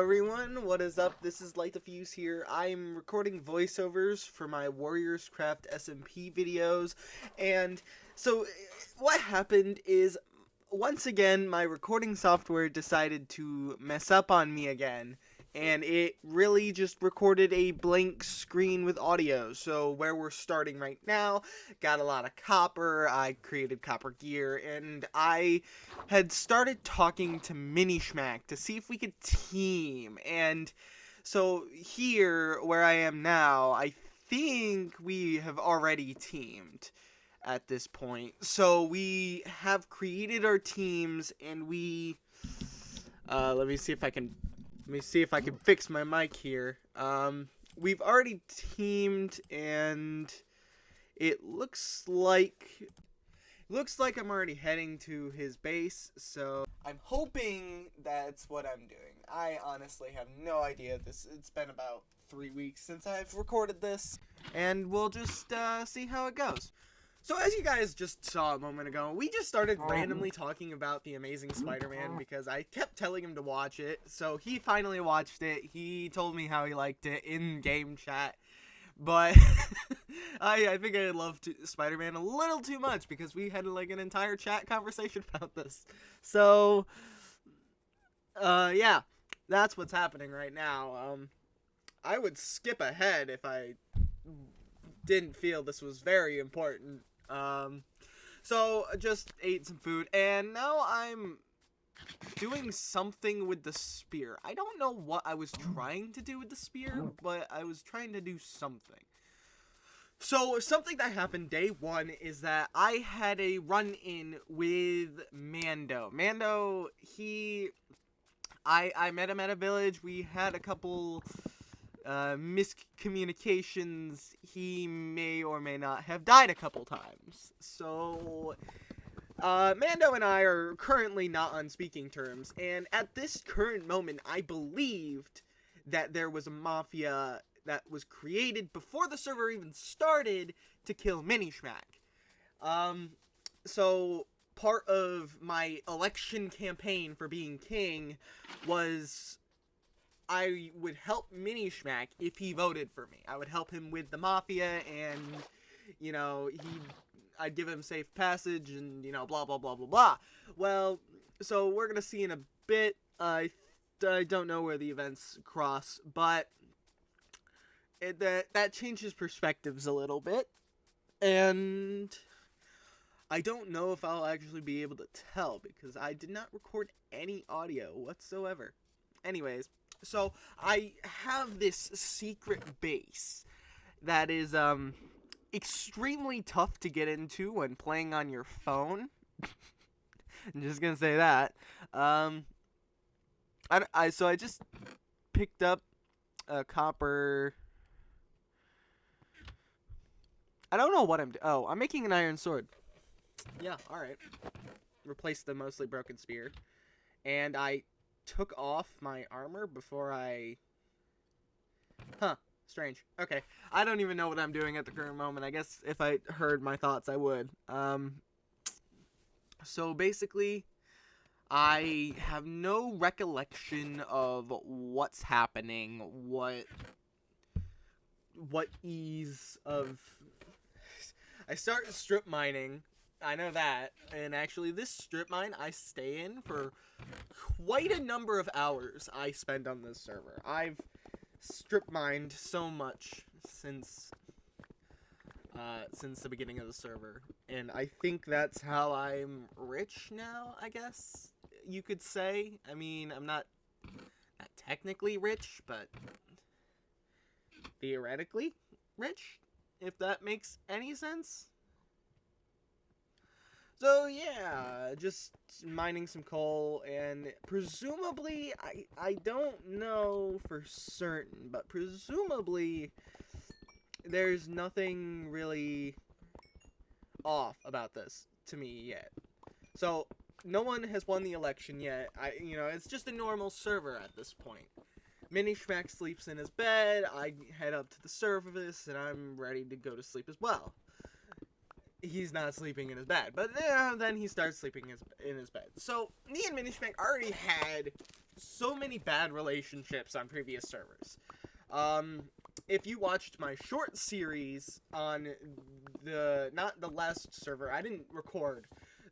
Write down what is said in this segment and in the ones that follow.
everyone, what is up? This is Light Diffuse here. I'm recording voiceovers for my WarriorsCraft SMP videos, and so what happened is, once again, my recording software decided to mess up on me again, and it really just recorded a blank screen with audio. So where we're starting right now, got a lot of copper, I created copper gear, and I had started talking to Minishmack to see if we could team. And so here, where I am now, I think we have already teamed at this point. So we have created our teams, and we let me see if I can fix my mic here. We've already teamed, and it looks like I'm already heading to his base, so I'm hoping that's what I'm doing. I honestly have no idea. It's been about 3 weeks since I've recorded this, and we'll just see how it goes. So as you guys just saw a moment ago, we just started randomly talking about The Amazing Spider-Man because I kept telling him to watch it. So he finally watched it. He told me how he liked it in game chat. But I think I loved Spider-Man a little too much because we had like an entire chat conversation about this. So yeah, that's what's happening right now. I would skip ahead if I didn't feel this was very important. So I just ate some food, and now I'm doing something with the spear. I don't know what I was trying to do with the spear, but I was trying to do something. So something that happened day one is that I had a run-in with Mando. I met him at a village. We had a couple miscommunications. He may or may not have died a couple times. So Mando and I are currently not on speaking terms, and at this current moment, I believed that there was a mafia that was created before the server even started to kill Minishmack. So part of my election campaign for being king was I would help Minishmack if he voted for me. I would help him with the mafia, and, you know, I'd give him safe passage, and, you know, blah, blah, blah, blah, blah. Well, so we're gonna see in a bit. I don't know where the events cross, but that changes perspectives a little bit, and I don't know if I'll actually be able to tell, because I did not record any audio whatsoever. Anyways, so I have this secret base that is extremely tough to get into when playing on your phone. I'm just gonna say that. So I just picked up a copper. I don't know what I'm doing. Oh, I'm making an iron sword. Yeah, all right. Replace the mostly broken spear, and I took off my armor before I... Strange. Okay. I don't even know what I'm doing at the current moment. I guess if I heard my thoughts, I would. So basically, I have no recollection of what's happening, what ease of... I started strip mining. I know that, and actually this strip mine I stay in for quite a number of hours I spend on this server. I've strip mined so much since the beginning of the server, and I think that's how I'm rich now, I guess you could say. I mean, I'm not technically rich, but theoretically rich, if that makes any sense. So yeah, just mining some coal, and presumably, I don't know for certain, but presumably there's nothing really off about this to me yet. So no one has won the election yet. It's just a normal server at this point. Minishmack sleeps in his bed, I head up to the surface, and I'm ready to go to sleep as well. He's not sleeping in his bed, but then he starts sleeping in his bed. So me and Minishmack already had so many bad relationships on previous servers. If you watched my short series on not the last server, I didn't record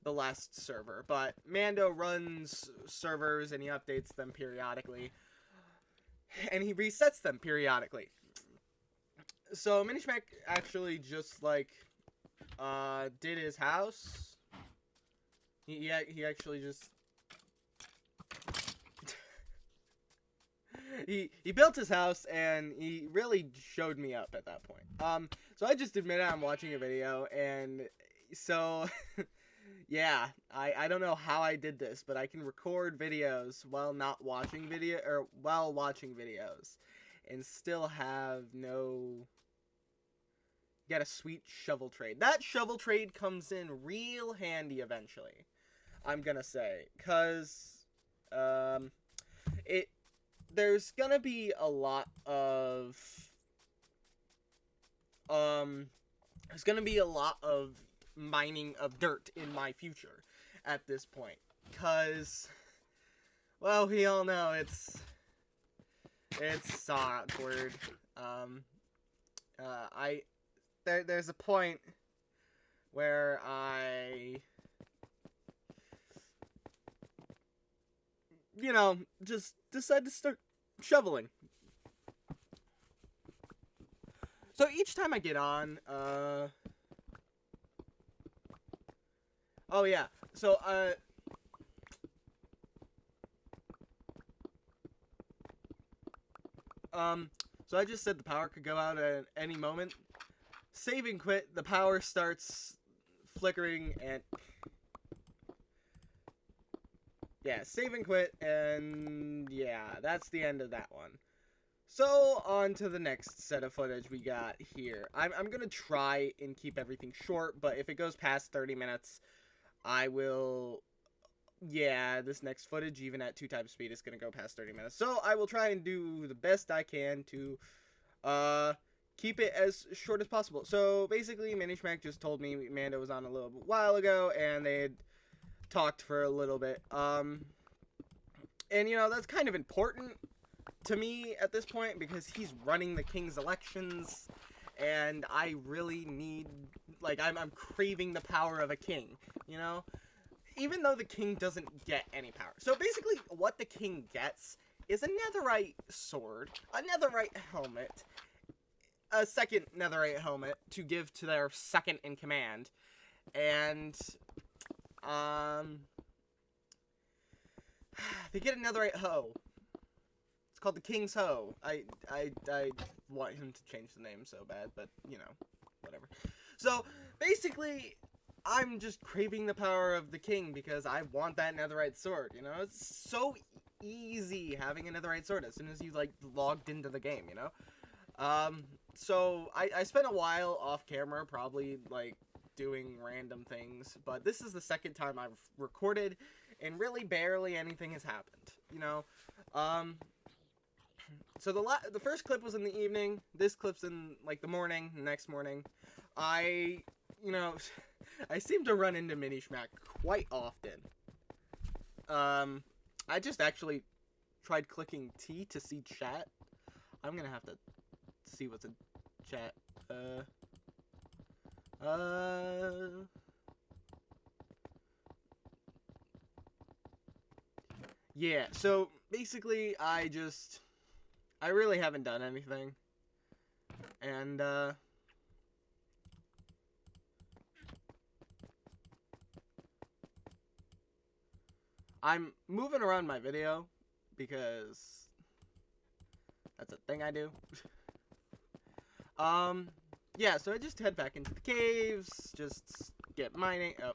the last server, but Mando runs servers and he updates them periodically, and he resets them periodically. So Minishmack actually just like did his house. He actually just he built his house, and he really showed me up at that point. So I just admitted I'm watching a video, and so yeah, I don't know how I did this, but I can record videos while not watching video, or while watching videos, and still have no. Get a sweet shovel trade. That shovel trade comes in real handy eventually, I'm gonna say, cause there's gonna be a lot of mining of dirt in my future at this point, cause, well, we all know it's so awkward. There's a point where I, just decide to start shoveling. So each time I get on, oh yeah, so, so I just said the power could go out at any moment. Save and quit, the power starts flickering, and yeah, save and quit, and yeah, that's the end of that one. So, on to the next set of footage we got here. I'm gonna try and keep everything short, but if it goes past 30 minutes, I will, yeah, this next footage, even at 2 times speed, is gonna go past 30 minutes. So, I will try and do the best I can to, keep it as short as possible. So, basically, Minishmack just told me Mando was on a little while ago, and they had talked for a little bit. And, that's kind of important to me at this point, because he's running the king's elections, and I really need, like, I'm craving the power of a king, Even though the king doesn't get any power. So, basically, what the king gets is a netherite sword, a netherite helmet, a second netherite helmet to give to their second in command, and they get a netherite hoe. It's called the King's Hoe. I want him to change the name so bad, but whatever. So basically, I'm just craving the power of the king because I want that netherite sword. It's so easy having a netherite sword as soon as you logged into the game. So I spent a while off camera, probably doing random things, but this is the second time I've recorded, and really barely anything has happened. So the first clip was in the evening. This clip's in the morning, the next morning. I seem to run into Minishmack quite often. I just actually tried clicking T to see chat. I'm gonna have to see what's in chat. Yeah, so basically I really haven't done anything. And I'm moving around my video because that's a thing I do. Yeah, so I just head back into the caves, just get mining. Oh,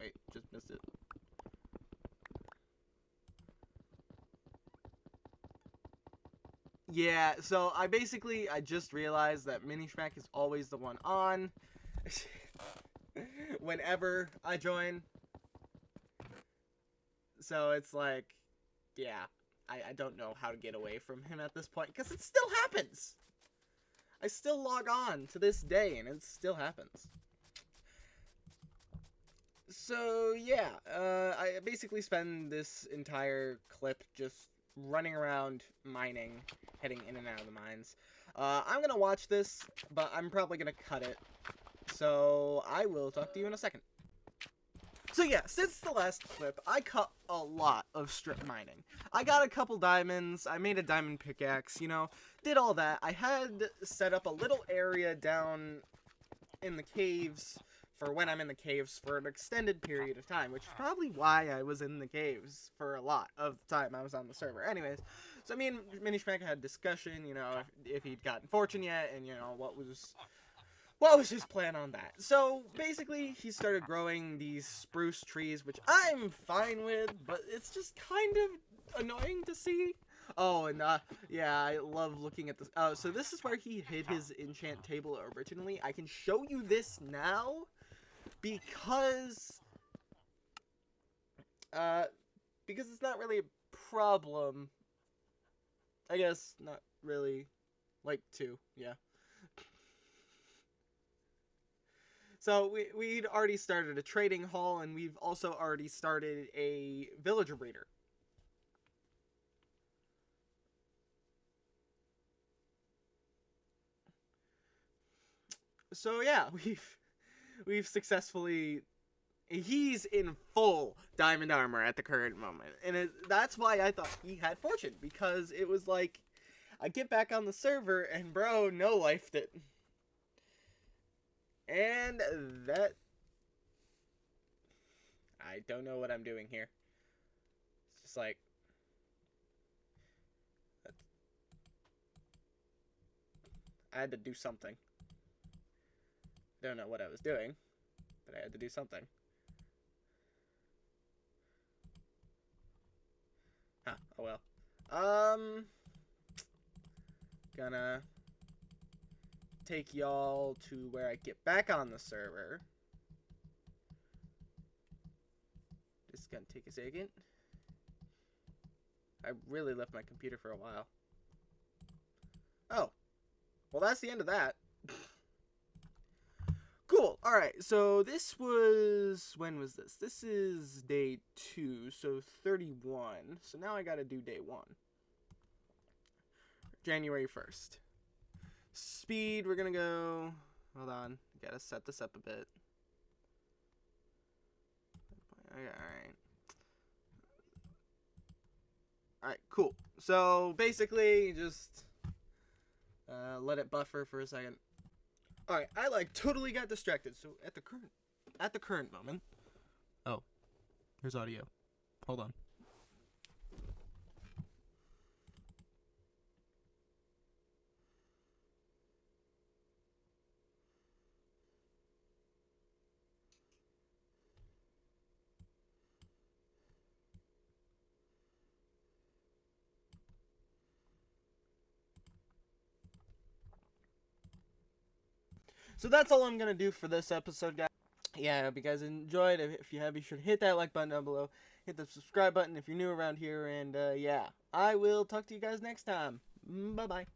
wait, just missed it. Yeah, so I just realized that Minishmack is always the one on whenever I join. So it's yeah, I don't know how to get away from him at this point, because it still happens. I still log on to this day, and it still happens. So, yeah, I basically spend this entire clip just running around mining, heading in and out of the mines. I'm gonna watch this, but I'm probably gonna cut it. So I will talk to you in a second. So yeah, since the last clip, I cut a lot of strip mining. I got a couple diamonds, I made a diamond pickaxe, you know, did all that. I had set up a little area down in the caves for when I'm in the caves for an extended period of time, which is probably why I was in the caves for a lot of the time I was on the server. Anyways, so me and Mini Schmack had a discussion, you know, if he'd gotten fortune yet, and, you know, what was his plan on that? So, basically, he started growing these spruce trees, which I'm fine with, but it's just kind of annoying to see. Oh, and, yeah, I love looking at this. Oh, so this is where he hid his enchant table originally. I can show you this now, because it's not really a problem. I guess, not really. Like, yeah. So we'd already started a trading hall, and we've also already started a villager breeder. So yeah, we've successfully. He's in full diamond armor at the current moment, and that's why I thought he had fortune, because it was like, I get back on the server and bro no-lifed it. And that... I don't know what I'm doing here. It's just like... I had to do something. Don't know what I was doing, but I had to do something. Huh, oh well. Gonna take y'all to where I get back on the server. Just gonna take a second. I really left my computer for a while. Oh. Well, that's the end of that. Cool. Alright, so this was... When was this? This is day 2, so 31. So now I gotta do day 1. January 1st. Speed, we're gonna go... Hold on. Gotta set this up a bit. Alright. Alright, cool. So, basically, just... let it buffer for a second. Alright, I totally got distracted. So at the current moment. Oh, here's audio. Hold on. So that's all I'm gonna do for this episode, guys. Yeah, I hope you guys enjoyed. If you have, be sure to hit that like button down below. Hit the subscribe button if you're new around here. And yeah, I will talk to you guys next time. Bye-bye.